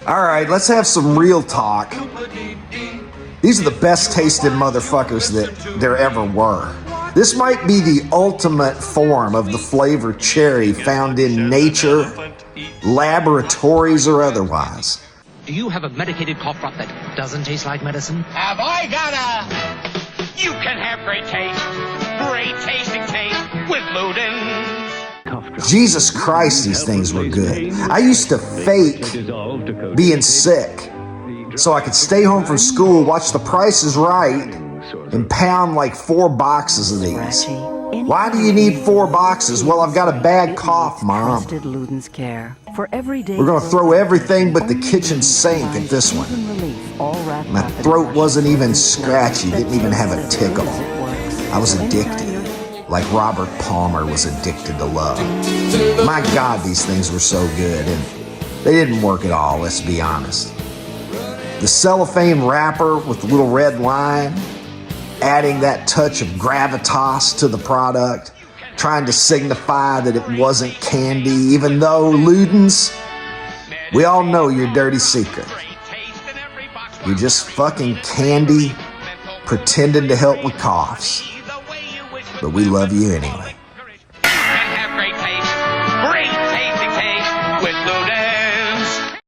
All right, let's have some real talk. These are the best tasting motherfuckers that there ever were. This might be the ultimate form of the flavored cherry found in nature, laboratories, or otherwise. Do you have a medicated cough drop that doesn't taste like medicine? Have I got a... You can have great tasting taste with Luden. Jesus Christ, these things were good. I used to fake being sick so I could stay home from school, watch The Price is Right, and pound like 4 boxes of these. Why do you need 4 boxes? Well, I've got a bad cough, Mom. We're gonna throw everything but the kitchen sink at this one. My throat wasn't even scratchy, didn't even have a tickle. I was addicted, like Robert Palmer was addicted to love. My God, these things were so good, and they didn't work at all, let's be honest. The cellophane wrapper with the little red line, adding that touch of gravitas to the product, trying to signify that it wasn't candy, even though Luden's, we all know your dirty secret. You're just fucking candy pretending to help with coughs. But we love you anyway.